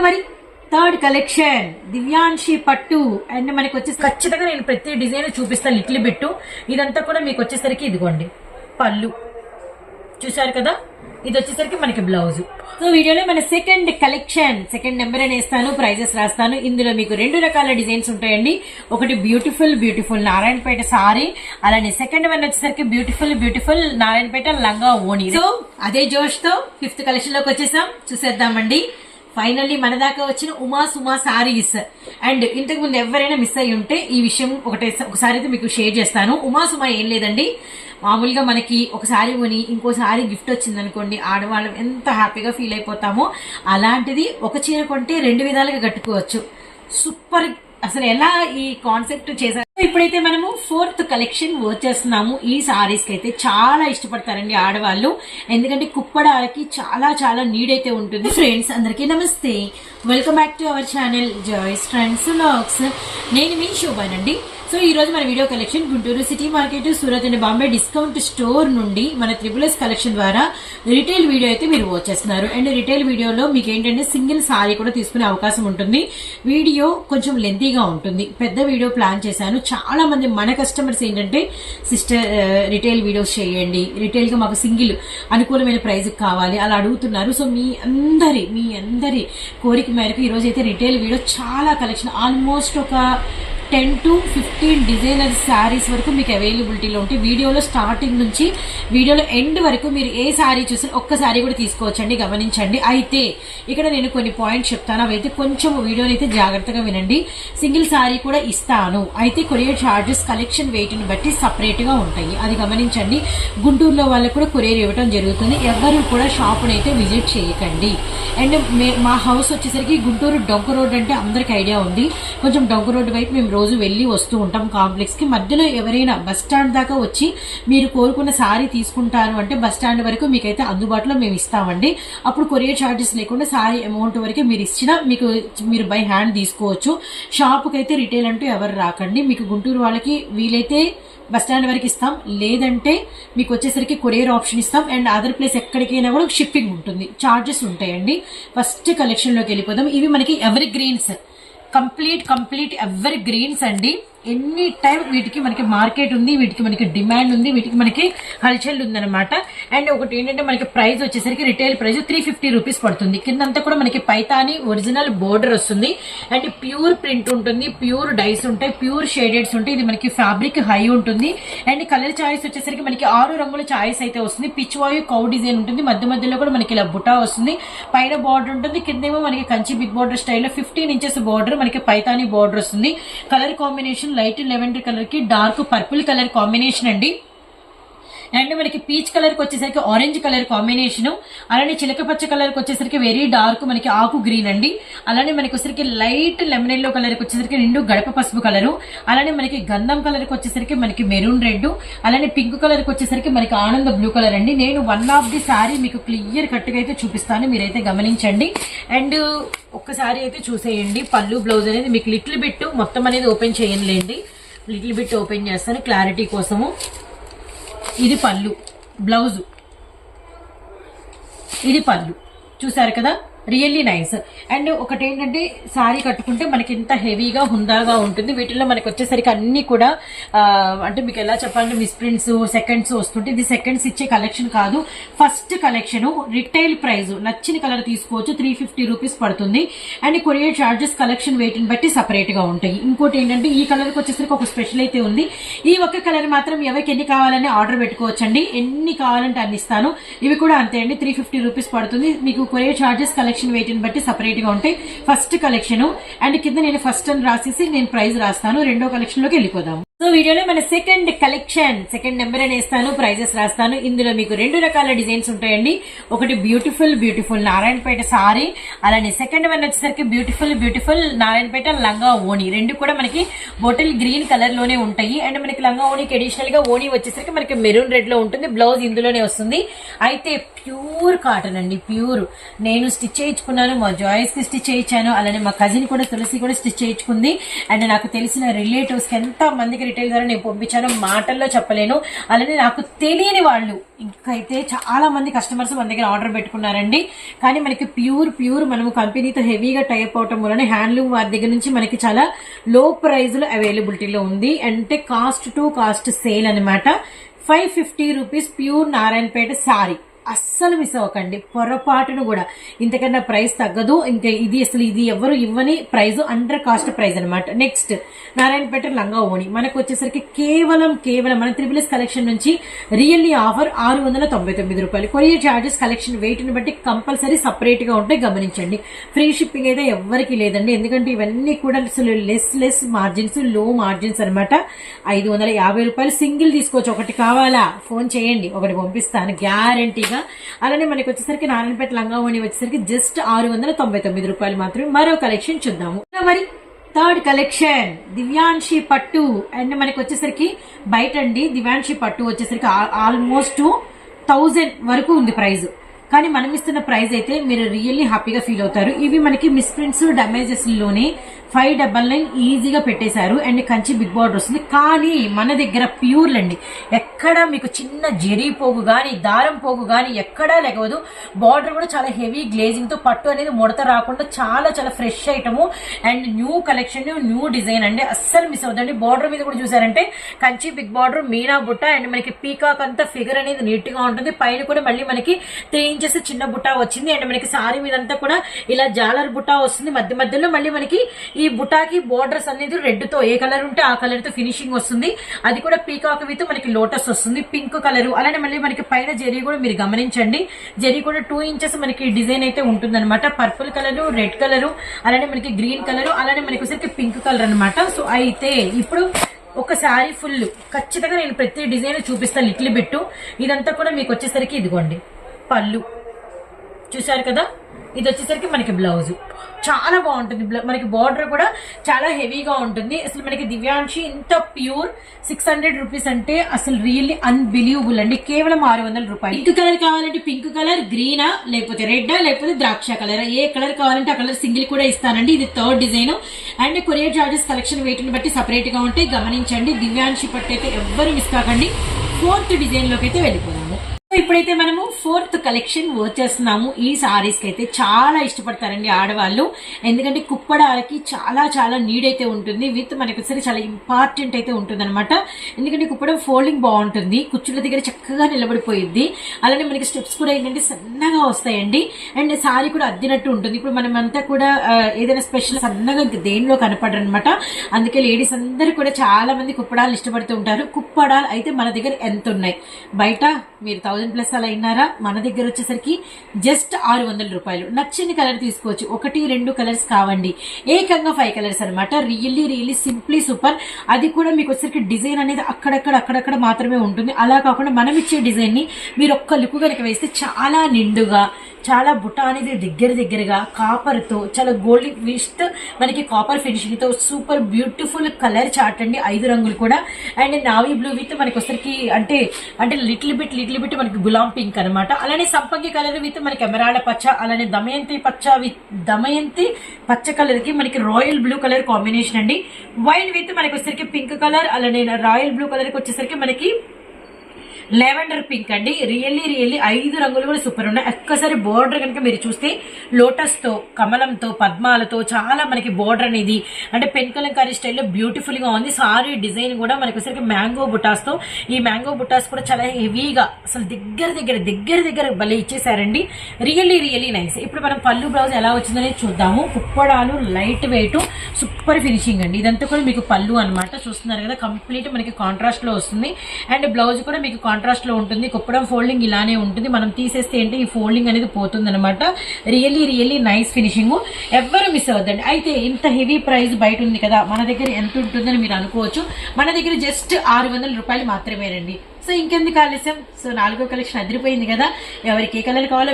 మరి third collection Divyanshi పట్టు and మనకి వచ్చేసి ఖచ్చితంగా నేను ప్రతి డిజైన్ చూపిస్తాను లిటిల్ బిట్టు. ఇదంతా కూడా మీకు వచ్చేసరికి ఇదిగోండి పళ్ళు చూసారు కదా, ఇది వచ్చేసరికి మనకి బ్లౌజ్. సో వీడియోలో మన సెకండ్ కలెక్షన్ సెకండ్ నెంబర్ అని వేస్తాను, ప్రైజెస్ రాస్తాను. ఇందులో మీకు 2 రకాల డిజైన్స్ ఉంటాయండి. ఒకటి బ్యూటిఫుల్ బ్యూటిఫుల్ నారాయణపేట సారీ, అలానే సెకండ్ వన్ వచ్చేసరికి బ్యూటిఫుల్ బ్యూటిఫుల్ నారాయణపేట లంగా ఓణి. సో అదే జోష్ తో 5th కలెక్షన్ లోకి వచ్చేసాం, చూసేద్దామండి. ఫైనల్లీ మన దాకా వచ్చిన ఉమా సుమా సారీస్. అండ్ ఇంతకు ముందు ఎవరైనా మిస్ అయ్యి ఉంటే ఈ విషయం ఒకసారి అయితే మీకు షేర్ చేస్తాను. ఉమా సుమా ఏం లేదండి, మామూలుగా మనకి ఒక సారీ కొని ఇంకో సారీ గిఫ్ట్ వచ్చింది అనుకోండి, ఆడవాళ్ళం ఎంత హ్యాపీగా ఫీల్ అయిపోతామో అలాంటిది ఒక చీర కొంటే 2 విధాలుగా కట్టుకోవచ్చు. సూపర్, అసలు ఎలా ఈ కాన్సెప్ట్ చేశారు. ఇప్పుడైతే మనము 4th కలెక్షన్ వచ్చేస్తున్నాము. ఈ సారీస్ కి అయితే చాలా ఇష్టపడతారండి ఆడవాళ్ళు, ఎందుకంటే కుప్పడానికి చాలా చాలా నీడ్ అయితే ఉంటుంది. ఫ్రెండ్స్ అందరికీ నమస్తే, welcome back to our channel Joy's trends vlogs. నేను మీ శోభానండి. సో ఈ రోజు మన video collection Guntur city market, Surat and Bombay discount store నుండి మన త్రిపుల్ఎస్ కలెక్షన్ ద్వారా రిటైల్ వీడియో అయితే మీరు వచ్చేస్తున్నారు. అండ్ రిటైల్ వీడియోలో మీకు ఏంటంటే సింగిల్ సారీ కూడా తీసుకునే అవకాశం ఉంటుంది. వీడియో కొంచెం లెంతీగా ఉంటుంది, పెద్ద వీడియో ప్లాన్ చేశాను. చాలా మంది మన కస్టమర్స్ ఏంటంటే సిస్టర్ రిటైల్ వీడియోస్ చేయండి, రిటైల్ గా మాకు సింగిల్ అనుకూలమైన ప్రైస్ కావాలి అలా అడుగుతున్నారు. సో మీ అందరి కోరిక మేరకు ఈ రోజు అయితే రిటైల్ వీడియో చాలా కలెక్షన్ ఆల్మోస్ట్ ఒక 10 to 15 డిజైనర్ శారీస్ వరకు మీకు అవైలబిలిటీలో ఉంటాయి. వీడియోలో స్టార్టింగ్ నుంచి వీడియోలో ఎండ్ వరకు మీరు ఏ శారీ చూసినా ఒక్క శారీ కూడా తీసుకోవచ్చండి, గమనించండి. అయితే ఇక్కడ నేను కొన్ని పాయింట్స్ చెప్తాను, అవైతే కొంచెం వీడియోని అయితే జాగ్రత్తగా వినండి. సింగిల్ శారీ కూడా ఇస్తాను, అయితే కొరియర్ ఛార్జెస్ కలెక్షన్ వెయిట్ ని బట్టి సపరేట్ గా ఉంటాయి, అది గమనించండి. గుంటూరులో వాళ్ళకు కూడా కొరియర్ ఇవ్వడం జరుగుతుంది, ఎవరు కూడా షాప్ని అయితే విజిట్ చేయకండి. అండ్ మా హౌస్ వచ్చేసరికి గుంటూరు డొంక రోడ్ అంటే అందరికి ఐడియా ఉంది. కొంచెం డొంక రోడ్ వైపు మేము రోజు వెళ్లి వస్తూ ఉంటాం కాంప్లెక్స్ కి. మధ్యలో ఎవరైనా బస్ స్టాండ్ దాకా వచ్చి మీరు కోరుకున్న సారీ తీసుకుంటారు అంటే బస్ స్టాండ్ వరకు మీకైతే అందుబాటులో మేము ఇస్తామండి. అప్పుడు కొరియర్ ఛార్జెస్ లేకుండా సారీ అమౌంట్ వరకు మీరు ఇచ్చినా మీరు బై హ్యాండ్ తీసుకోవచ్చు. షాప్ కి అయితే రిటైల్ అంటూ ఎవరు రాకండి. మీకు గుంటూరు వాళ్ళకి వీలైతే బస్ స్టాండ్ వరకు ఇస్తాం, లేదంటే మీకు వచ్చేసరికి కొరియర్ ఆప్షన్ ఇస్తాం. అండ్ అదర్ ప్లేస్ ఎక్కడికైనా కూడా షిప్పింగ్ ఉంటుంది, ఛార్జెస్ ఉంటాయండి. ఫస్ట్ కలెక్షన్ లోకి వెళ్ళిపోదాం. ఇవి మనకి ever greens, complete ever greens అండి. ఎనీ టైం వీటికి మనకి మార్కెట్ ఉంది, వీటికి మనకి డిమాండ్ ఉంది, వీటికి మనకి హల్చల్ ఉందన్నమాట. అండ్ ఒకటి ఏంటంటే మనకి ప్రైస్ వచ్చేసరికి రిటైల్ ప్రైస్ 350 రూపీస్ పడుతుంది. కిందంతా కూడా మనకి పైతాని ఒరిజినల్ బోర్డర్ వస్తుంది. అండ్ ప్యూర్ ప్రింట్ ఉంటుంది, ప్యూర్ డైస్ ఉంటాయి, ప్యూర్ షేడెడ్స్ ఉంటాయి. ఇది మనకి ఫ్యాబ్రిక్ హై ఉంటుంది. అండ్ కలర్ చాయిస్ వచ్చేసరికి మనకి 6 రంగుల చాయిస్ అయితే వస్తుంది. పిచ్ వాయు కౌ డిజైన్ ఉంటుంది, మధ్యలో కూడా మనకి ఇలా బుటా వస్తుంది, పైన బార్డర్ ఉంటుంది, కిందేమో మనకి కంచి బిగ్ బార్డర్ స్టైల్లో 15 ఇంచెస్ బార్డర్, మనకి పైతాని బార్డర్ వస్తుంది. Colour combination light lavender colour కి డార్క్ పర్పుల్ కలర్ కాంబినేషన్ అండి. అండ్ మనకి పీచ్ కలర్ కి వచ్చేసరికి ఆరెంజ్ కలర్ కాంబినేషన్, అలానే చిలకపచ్చ కలర్ కి వచ్చేసరికి వెరీ డార్క్ మనకి ఆకు గ్రీన్ అండి. అలానే మనకి వచ్చేసరికి లైట్ లెమన్ ఎల్లో కలర్ కి వచ్చేసరికి నిండు గడప పసుపు కలరు, అలానే మనకి గంధం కలర్ కి వచ్చేసరికి మనకి మెరూన్ రెడ్, అలానే పింక్ కలర్ కి వచ్చేసరికి మనకి ఆనంద బ్లూ కలర్ అండి. నేను వన్ ఆఫ్ ది సారీ మీకు క్లియర్ కట్ గా అయితే చూపిస్తాను, మీరైతే గమనించండి. అండ్ ఒక్కసారి అయితే చూసేయండి. పళ్ళు బ్లౌజ్ అనేది మీకు లిటిల్ బిట్ మొత్తం అనేది ఓపెన్ చేయనులేండి, లిటిల్ బిట్ ఓపెన్ చేస్తాను క్లారిటీ కోసము. ఇది పళ్ళు, బ్లౌజ్, ఇది పళ్ళు, చూసారు కదా, రియల్లీ నైస్. అండ్ ఒకటి ఏంటంటే సారీ కట్టుకుంటే మనకి ఇంత హెవీగా హుందాగా ఉంటుంది. వీటిల్లో మనకి వచ్చేసరికి అన్ని కూడా అంటే మీకు ఎలా చెప్పాలంటే మిస్ప్రింట్స్ సెకండ్స్ వస్తుంటే, ఇది సెకండ్స్ ఇచ్చే కలెక్షన్ కాదు, ఫస్ట్ కలెక్షన్. రిటైల్ ప్రైస్ నచ్చిన కలర్ తీసుకోవచ్చు, 350 రూపీస్ పడుతుంది. And courier charges collection weight ని బట్టి సపరేట్ గా ఉంటాయి. ఇంకోటి ఏంటంటే ఈ కలర్ కి వచ్చేసరికి ఒక స్పెషల్ అయితే ఉంది. ఈ ఒక్క కలర్ మాత్రం ఎవరికి ఎన్ని కావాలని ఆర్డర్ పెట్టుకోవచ్చండి, ఎన్ని కావాలంటే అన్ని ఇస్తాను. ఇవి కూడా అంతే అండి, 350 రూపీస్ పడుతుంది. మీకు కొరియర్ చార్జెస్ కలెక్షన్ వెయిట్ ని బట్టి సపరేట్ గా ఉంటాయి. ఫస్ట్ కలెక్షన్ అండ్ కింద నేను ఫస్ట్ అని రాసేసి నేను ప్రైస్ రాస్తాను. రెండో కలెక్షన్ లోకి వెళ్ళిపోదాం. సో వీడియోలో మన సెకండ్ కలెక్షన్ సెకండ్ నెంబర్ అని వేస్తాను, ప్రైజెస్ రాస్తాను. ఇందులో మీకు 2 రకాల డిజైన్స్ ఉంటాయండి. ఒకటి బ్యూటిఫుల్ బ్యూటిఫుల్ నారాయణపేట సారీ, అలానే సెకండ్ వన్ వచ్చేసరికి బ్యూటిఫుల్ బ్యూటిఫుల్ నారాయణపేట లంగా ఓణి. రెండు కూడా మనకి బాటిల్ గ్రీన్ కలర్ లోనే ఉంటాయి. అండ్ మనకి లంగా ఓణికి అడిషనల్ గా ఓణి వచ్చేసరికి మనకి మెరూన్ రెడ్ లో ఉంటుంది, బ్లౌజ్ ఇందులోనే వస్తుంది. అయితే ప్యూర్ కాటన్ అండి, ప్యూర్. నేను స్టిచ్ చేయించుకున్నాను, మా జాయిస్ కి స్టిచ్ చేయించాను, అలానే మా కజిన్ కూడా తులసి కూడా స్టిచ్ చేయించుకుంది. అండ్ నాకు తెలిసిన రిలేటివ్స్ కి ఎంత మందికి రిటైల్ ద్వారా నేను పంపించాను, మాటల్లో చెప్పలేను. అలానే నాకు తెలియని వాళ్ళు ఇంకైతే చాలా మంది కస్టమర్స్ మన దగ్గర ఆర్డర్ పెట్టుకున్నారండి. కానీ మనకి ప్యూర్ మనము కంపెనీతో హెవీగా టైప్ అవటం వలన హ్యాండ్లూమ్ వారి దగ్గర నుంచి మనకి చాలా లో ప్రైజ్ లో అవైలబిలిటీలో ఉంది. అంటే కాస్ట్ టు కాస్ట్ సేల్ అనమాట. 550 రూపీస్ ప్యూర్ నారాయణపేట సారీ. అస్సలు మిస్ అవ్వకండి పొరపాటును కూడా. ఇంతకన్నా ప్రైస్ తగ్గదు. ఇంకా ఇది ఎవరు ఇవ్వని ప్రైజ్, అండర్ కాస్ట్ ప్రైజ్ అనమాట. నెక్స్ట్ నారాయణపేట లంగా ఓణి మనకు వచ్చేసరికి కేవలం మన త్రిబుల్ ఎస్ కలెక్షన్ నుంచి రియల్లీ ఆఫర్ 699 రూపాయలు. కొరియర్ చార్జెస్ కలెక్షన్ వెయిట్ ని బట్టి కంపల్సరీ సపరేట్ గా ఉంటాయి, గమనించండి. ఫ్రీ షిప్పింగ్ అయితే ఎవరికి లేదండి, ఎందుకంటే ఇవన్నీ కూడా అసలు లెస్ మార్జిన్స్, లో మార్జిన్స్ అనమాట. 550 రూపాయలు సింగిల్ తీసుకోవచ్చు. ఒకటి కావాలా ఫోన్ చేయండి, ఒకటి పంపిస్తాను గ్యారంటీగా. అలానే మనకి వచ్చేసరికి నారాయణపేట లంగా ఓణి వచ్చేసరికి జస్ట్ 699 రూపాయలు మాత్రమే. మరో కలెక్షన్ చూద్దాము. మరి థర్డ్ కలెక్షన్ దివ్యాంశి పట్టు. అండ్ మనకి వచ్చేసరికి బయట అండి దివ్యాంశి పట్టు వచ్చేసరికి ఆల్మోస్ట్ 1000 వరకు ఉంది ప్రైస్. కానీ మనం ఇస్తున్న ప్రైస్ అయితే మీరు రియల్లీ హ్యాపీగా ఫీల్ అవుతారు. ఇవి మనకి మిస్ప్రింట్స్ డ్యామేజెస్ లోనే 599 ఈజీగా పెట్టేశారు. అండ్ కంచి బిగ్ బార్డర్ వస్తుంది. కానీ మన దగ్గర ప్యూర్ అండి, ఎక్కడ మీకు చిన్న జెరీ పోగు గాని దారం పోగు గాని ఎక్కడా లేకవదు. బార్డర్ కూడా చాలా హెవీ గ్లేజింగ్ తో, పట్టు అనేది ముడత రాకుండా చాలా చాలా fresh item and new collection, new design అండి. అస్సలు మిస్ అవుతుంది. బార్డర్ మీద కూడా చూసారంటే కంచి బిగ్ బార్డర్, మీనా బుట్ట అండ్ మనకి పీకాక్ అంతా ఫిగర్ అనేది నీట్ గా ఉంటుంది. పైన కూడా మళ్ళీ మనకి 3 ఇంచెస్ చిన్న బుట్ట వచ్చింది. అండ్ మనకి సారీ మీద అంతా కూడా ఇలా జాలర్ బుట్ట వస్తుంది. మధ్యలో మళ్ళీ మనకి ఈ బుటాకి బోర్డర్స్ అనేది రెడ్ తో, ఏ కలర్ ఉంటే ఆ కలర్ తో ఫినిషింగ్ వస్తుంది. అది కూడా పీకాక్ విత్ మనకి లోటస్ వస్తుంది, పింక్ కలర్. అలానే మళ్ళీ మనకి పైన జెరీ కూడా మీరు గమనించండి, జెరీ కూడా 2 ఇంచెస్ మనకి డిజైన్ అయితే ఉంటుంది అనమాట. పర్పుల్ కలర్, రెడ్ కలర్, అలానే మనకి గ్రీన్ కలర్, అలానే మనకి వచ్చేసరికి పింక్ కలర్ అనమాట. సో అయితే ఇప్పుడు ఒకసారి ఫుల్ ఖచ్చితంగా నేను ప్రతి డిజైన్ చూపిస్తాను లిటిల్ బిట్. ఇదంతా కూడా మీకు వచ్చేసరికి ఇదిగోండి పళ్ళు చూసారు కదా. ఇది వచ్చేసరికి మనకి బ్లౌజ్ చాలా బాగుంటుంది. మనకి బార్డర్ కూడా చాలా హెవీగా ఉంటుంది. అసలు మనకి దివ్యాంశి ఇంత ప్యూర్ 600 రూపీస్ అంటే అసలు రియల్లీ అన్బిలీవబుల్ అండి. కేవలం 600 రూపాయలు. పింక్ కలర్ కావాలంటే పింక్ కలర్, గ్రీనా లేకపోతే రెడ్ లేకపోతే ద్రాక్ష కలర్, ఏ కలర్ కావాలంటే ఆ కలర్ సింగిల్ కూడా ఇస్తానండి. ఇది third design. And courier charges collection weight ని బట్టి సపరేట్ గా ఉంటాయి, గమనించండి. దివ్యాంశి పట్టు అయితే ఎవ్వరు మిస్ కాకండి. 4th డిజైన్ లోకి అయితే వెళ్ళిపోదాము. ఇప్పుడైతే మనము 4th కలెక్షన్ వచ్చేస్తున్నాము. ఈ సారీస్ కి అయితే చాలా ఇష్టపడతారండి ఆడవాళ్ళు, ఎందుకంటే కుప్పడాలకి చాలా చాలా నీడ్ అయితే ఉంటుంది. విత్ మనకి వచ్చేసరికి చాలా ఇంపార్టెంట్ అయితే ఉంటుంది అనమాట. ఎందుకంటే కుప్పడం ఫోల్డింగ్ బాగుంటుంది, కుచ్చుల దగ్గర చక్కగా నిలబడిపోయింది. అలానే మనకి స్టెప్స్ కూడా ఏంటంటే సన్నగా వస్తాయండి. అండ్ సారీ కూడా అద్దినట్టు ఉంటుంది. ఇప్పుడు మనం అంతా కూడా ఏదైనా స్పెషల్ సన్నగా దేనిలో కనపడరు అనమాట. అందుకే లేడీస్ అందరూ కూడా చాలా మంది కుప్పడాలు ఇష్టపడుతూ ఉంటారు. కుప్పడాలు అయితే మన దగ్గర ఎంత ఉన్నాయి, బయట మీరు 1000+ అలా అయినారా, మన దగ్గర వచ్చేసరికి జస్ట్ 600 రూపాయలు. నచ్చిన కలర్ తీసుకోవచ్చు. 1, 2 కలర్స్ కావండి, ఏకంగా 5 కలర్స్ అనమాట. Really simply super. అది కూడా మీకు వచ్చేసరికి డిజైన్ అనేది అక్కడక్కడ మాత్రమే ఉంటుంది. అలా కాకుండా మనం ఇచ్చే డిజైన్ ని మీరు ఒక్క లుక్ కనుక వేస్తే చాలా నిండుగా, చాలా బుట్ట అనేది దగ్గరగా కాపర్ తో, చాలా గోల్డ్ విత్ మనకి కాపర్ ఫినిషింగ్ తో సూపర్ బ్యూటిఫుల్ కలర్ చార్ట్ అండి. 5 రంగులు కూడా. అండ్ నావీ బ్లూ విత్ మనకి వచ్చరికి అంటే లిటిల్ బిట్ మనకి గులాం పింక్ అనమాట. అలానే సంపంగి కలర్ విత్ మనకి ఎమరాల్డ్ పచ్చ, అలానే దమయంతి పచ్చ కలర్ కి మనకి రాయల్ బ్లూ కలర్ కాంబినేషన్ అండి. వైన్ విత్ మనకి వచ్చరికి పింక్ కలర్, అలానే రాయల్ బ్లూ కలర్ కి వచ్చేసరికి మనకి లెవెండర్ పింక్ అండి. రియల్లీ 5 రంగులు కూడా సూపర్ ఉన్నాయి. ఒక్కసారి బోర్డర్ కనుక మీరు చూస్తే లోటస్ తో, కమలంతో, పద్మాలతో చాలా మనకి బోర్డర్ అనేది అంటే పెన్ కలంకారీ స్టైల్లో బ్యూటిఫుల్ గా ఉంది. సారీ డిజైన్ కూడా మనకి వచ్చరికి మ్యాంగో బుటాస్ తో, ఈ మ్యాంగో బుటాస్ కూడా చాలా హెవీగా అసలు దగ్గర భలే ఇచ్చేసారండి. Really nice. ఇప్పుడు మనం పళ్ళు బ్లౌజ్ ఎలా వచ్చిందనేది చూద్దాము. కుప్పడాలు లైట్ వెయిట్ సూపర్ ఫినిషింగ్ అండి. ఇదంతా కూడా మీకు పళ్ళు అనమాట. చూస్తున్నారు కదా, కంప్లీట్ మనకి కాంట్రాస్ట్ లో వస్తుంది. అండ్ బ్లౌజ్ కూడా మీకు కాంట్రాస్ట్ లో ఉంటుంది. కుప్పడం ఫోల్డింగ్ ఇలానే ఉంటుంది. మనం తీసేస్తే ఏంటి ఈ ఫోల్డింగ్ అనేది పోతుంది అనమాట. Really nice finishing. ఎవ్వరు మిస్ అవ్వద్దండి. అయితే ఇంత హెవీ ప్రైస్ బయట ఉంది కదా, మన దగ్గర ఎంత ఉంటుందని మీరు అనుకోవచ్చు. మన దగ్గర జస్ట్ 600 రూపాయలు మాత్రమేనండి. సో ఇంకెందుకు ఆలస్యం. సో 4వ కలెక్షన్ అదిరిపోయింది కదా. ఎవరికి ఏ కలర్ కావాలో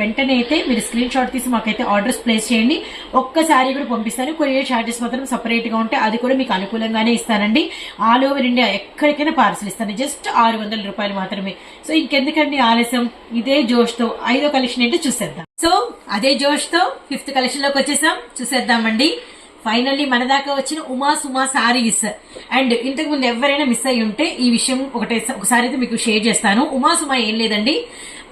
వెంటనే అయితే మీరు స్క్రీన్ షాట్ తీసి మాకైతే ఆర్డర్స్ ప్లేస్ చేయండి. ఒక్కసారి కూడా పంపిస్తాను. కొరియర్ చార్జెస్ మాత్రం సపరేట్ గా ఉంటే అది కూడా మీకు అనుకూలంగానే ఇస్తానండి. ఆల్ ఓవర్ ఇండియా ఎక్కడికైనా పార్సల్ ఇస్తాను. జస్ట్ 600 రూపాయలు మాత్రమే. సో ఇంకెందుకండి ఆలస్యం, ఇదే జోష్ తో 5వ కలెక్షన్ ఏంటో చూసేద్దాం. సో అదే జోష్ తో 5th కలెక్షన్ లోకి వచ్చేసాం, చూసేద్దామండి. ఫైనల్లీ మన దాకా వచ్చిన ఉమా సుమా సారీస్. అండ్ ఇంతకు ముందు ఎవరైనా మిస్ అయ్యి ఉంటే ఈ విషయం ఒకసారి అయితే మీకు షేర్ చేస్తాను. ఉమా సుమా ఏం లేదండి,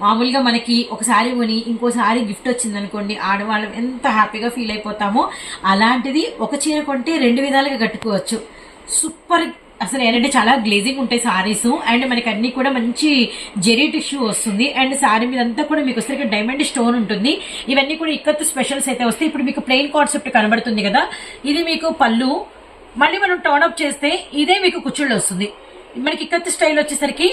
మామూలుగా మనకి ఒక సారీ కొని ఇంకో సారీ గిఫ్ట్ వచ్చింది అనుకోండి, ఆడవాళ్ళం ఎంత హ్యాపీగా ఫీల్ అయిపోతామో అలాంటిది ఒక చీర కొంటే 2 విధాలుగా కట్టుకోవచ్చు. సూపర్ అసలు ఏంటంటే చాలా గ్లేజింగ్ ఉంటాయి సారీస్. అండ్ మనకి అన్ని కూడా మంచి జెరీ టిష్యూ వస్తుంది. అండ్ సారీ మీద అంతా కూడా మీకు వస్తే డైమండ్ స్టోన్ ఉంటుంది. ఇవన్నీ కూడా ఇక్కత్ స్పెషల్స్ అయితే వస్తాయి. ఇప్పుడు మీకు ప్లెయిన్ కాన్సెప్ట్ కనబడుతుంది కదా, ఇది మీకు పళ్ళు. మళ్ళీ మనం టర్న్ అప్ చేస్తే ఇదే మీకు కుచ్చుళ్ళు వస్తుంది. మనకి ఇక్కత్ స్టైల్ వచ్చేసరికి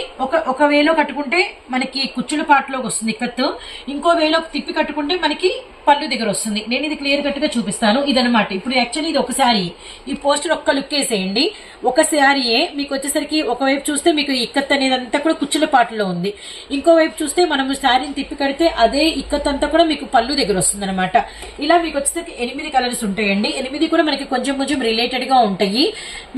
ఒక వేలో కట్టుకుంటే మనకి కుచ్చుల పాటలోకి వస్తుంది ఇక్కత్తు, ఇంకో వేలో తిప్పి కట్టుకుంటే మనకి పళ్ళు దగ్గర వస్తుంది. నేను ఇది క్లియర్ కట్ గా చూపిస్తాను. ఇదనమాట ఇప్పుడు యాక్చువల్లీ ఇది ఒక శారీ. ఈ పోస్టర్ ఒక్క లుక్ వేసేయండి. ఒక శారీయే మీకు వచ్చేసరికి ఒకవైపు చూస్తే మీకు ఇక్కత్ అనేది అంతా కూడా కుచ్చుల పాటలో ఉంది, ఇంకోవైపు చూస్తే మనం శారీని తిప్పి కడితే అదే ఇక్కత్ అంతా కూడా మీకు పళ్ళు దగ్గర వస్తుంది అనమాట. ఇలా మీకు వచ్చేసరికి 8 కలర్స్ ఉంటాయండి. 8 కూడా మనకి కొంచెం కొంచెం రిలేటెడ్ గా ఉంటాయి.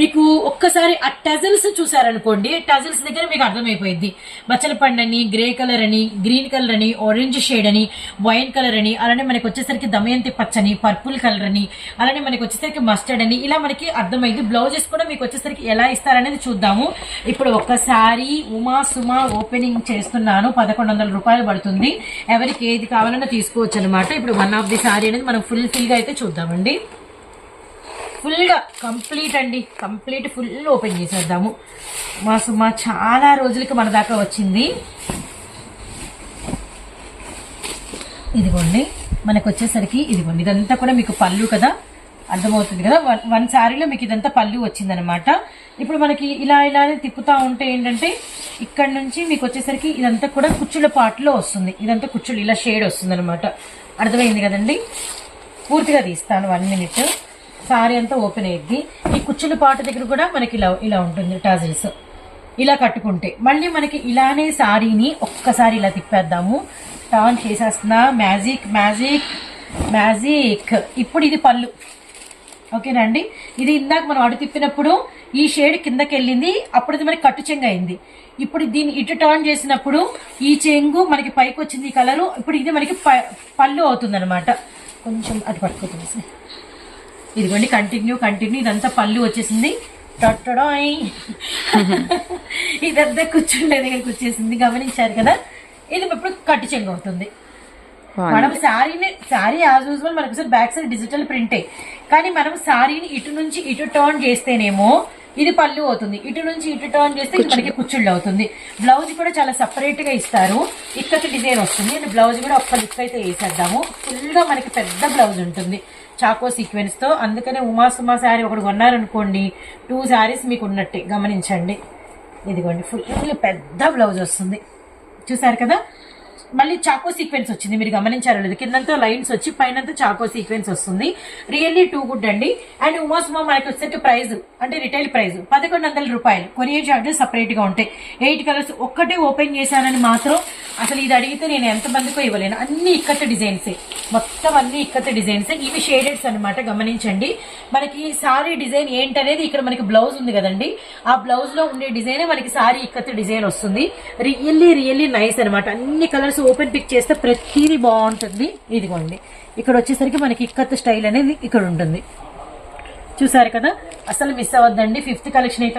మీకు ఒక్కసారి ఆ టజల్స్ చూసారనుకోండి, టజల్స్ దగ్గర మీకు అర్థమైపోయింది. బచ్చల పండు అని, గ్రే కలర్ అని, గ్రీన్ కలర్ అని, ఆరెంజ్ షేడ్ అని, వైన్ కలర్ అని, అలానే మనకి వచ్చేసరికి దమయంతి పచ్చని, పర్పుల్ కలర్ అని, అలానే మనకి వచ్చేసరికి మస్టర్డ్ అని, ఇలా మనకి అర్థమైంది. బ్లౌజెస్ కూడా మీకు వచ్చేసరికి ఎలా ఇస్తారనేది చూద్దాము. ఇప్పుడు ఒక్కసారి ఉమా సుమా ఓపెనింగ్ చేస్తున్నాను. 1100 రూపాయలు పడుతుంది. ఎవరికి ఏది కావాలన్నా తీసుకోవచ్చు అనమాట. ఇప్పుడు వన్ ఆఫ్ ది సారీ అనేది మనం ఫుల్ గా అయితే చూద్దామండి. ఫుల్ గా కంప్లీట్ అండి, కంప్లీట్ ఫుల్ ఓపెన్ చేసేద్దాము. ఉమా సుమా చాలా రోజులకి మన దాకా వచ్చింది. ఇదిగోండి మనకు వచ్చేసరికి ఇదిగోండి ఇదంతా కూడా మీకు పళ్ళు కదా, అర్థమవుతుంది కదా. వన్ శారీలో మీకు ఇదంతా పళ్ళు వచ్చిందనమాట. ఇప్పుడు మనకి ఇలానే తిప్పుతా ఉంటే ఏంటంటే ఇక్కడ నుంచి మీకు వచ్చేసరికి ఇదంతా కూడా కుచ్చుల పాటలో వస్తుంది. ఇదంతా కుచ్చులు ఇలా షేడ్ వస్తుంది అనమాట. అర్థమైంది కదండి. పూర్తిగా తీస్తాను 1 మినిట్. శారీ అంతా ఓపెన్ అయ్యింది. ఈ కుచ్చుల పాట దగ్గర కూడా మనకి ఇలా ఉంటుంది టాజిల్స్. ఇలా కట్టుకుంటే మళ్ళీ మనకి ఇలానే శారీని ఒక్కసారి ఇలా తిప్పేద్దాము. టర్న్ చేసేస్తున్నా. Magic magic magic. ఇప్పుడు ఇది పళ్ళు, ఓకేనా అండి. ఇది ఇందాక మనం అడు తిప్పినప్పుడు ఈ షేడ్ కిందకి వెళ్ళింది, అప్పుడు ఇది మనకి కట్టు చెంగు అయింది. ఇప్పుడు దీన్ని ఇటు టర్న్ చేసినప్పుడు ఈ చెంగు మనకి పైకి వచ్చింది ఈ కలరు. ఇప్పుడు ఇది మనకి పళ్ళు అవుతుంది అనమాట. కొంచెం అది పట్టుకోతుంది. ఇదిగోండి కంటిన్యూ ఇదంతా పళ్ళు వచ్చేసింది. ఇదంతా కూర్చుండే దగ్గరికి వచ్చేసింది, గమనించారు కదా. ఇది ఇప్పుడు కట్టు చెంగు అవుతుంది. మనం శారీ యాజ్ యూజువల్ మనకు బ్యాక్ సైడ్ డిజిటల్ ప్రింటే, కానీ మనం శారీని ఇటు నుంచి ఇటు టర్న్ చేస్తేనేమో ఇది పళ్ళు అవుతుంది, ఇటు నుంచి ఇటు టర్న్ చేస్తే ఇది మనకి కుచ్చుళ్ళు అవుతుంది. బ్లౌజ్ కూడా చాలా సపరేట్ గా ఇస్తారు. ఇక్కడి డిజైన్ వస్తుంది. అండ్ బ్లౌజ్ కూడా ఒక్క లుక్ అయితే వేసేద్దాము. ఫుల్ గా మనకి పెద్ద బ్లౌజ్ ఉంటుంది చాకో సీక్వెన్స్ తో. అందుకనే ఉమా సుమా శారీ ఒకటి కొన్నారనుకోండి 2 శారీస్ మీకు ఉన్నట్టే, గమనించండి. ఇదిగోండి ఫుల్ పెద్ద బ్లౌజ్ వస్తుంది, చూసారు కదా. మళ్ళీ చాకో సీక్వెన్స్ వచ్చింది, మీరు గమనించారు లేదు. కిందంతా లైన్స్ వచ్చి పైనంతా చాకో సీక్వెన్స్ వస్తుంది. రియల్లీ టూ గుడ్ అండి. అండ్ ఉమా సుమా మనకి వచ్చేసరికి ప్రైస్ అంటే రిటైల్ ప్రైస్ 1100 రూపాయలు. కొరియర్ చార్జెస్ సపరేట్ గా ఉంటాయి. 8 కలర్స్ ఒక్కటే ఓపెన్ చేశానని మాత్రం అసలు ఇది అడిగితే నేను ఎంత మందికో ఇవ్వలేను. అన్ని ఇక్కత డిజైన్సే, మొత్తం అన్ని ఇక్కత డిజైన్స్. ఇవి షేడెడ్స్ అనమాట, గమనించండి. మనకి సారీ డిజైన్ ఏంటనేది ఇక్కడ మనకి బ్లౌజ్ ఉంది కదండి, ఆ బ్లౌజ్ లో ఉండే డిజైన్ మనకి సారీ ఇక్కత డిజైన్ వస్తుంది. రియల్లీ నైస్ అనమాట. అన్ని కలర్స్ ఓపెన్ పిక్ చేస్తే ప్రతిదీ బాగుంటుంది. ఇదిగోండి ఇక్కడ వచ్చేసరికి మనకి ఇక్కత్ స్టైల్ అనేది ఇక్కడ ఉంటుంది, చూసారు కదా. అసలు మిస్ అవ్వద్దండి. 5th కలెక్షన్ అయితే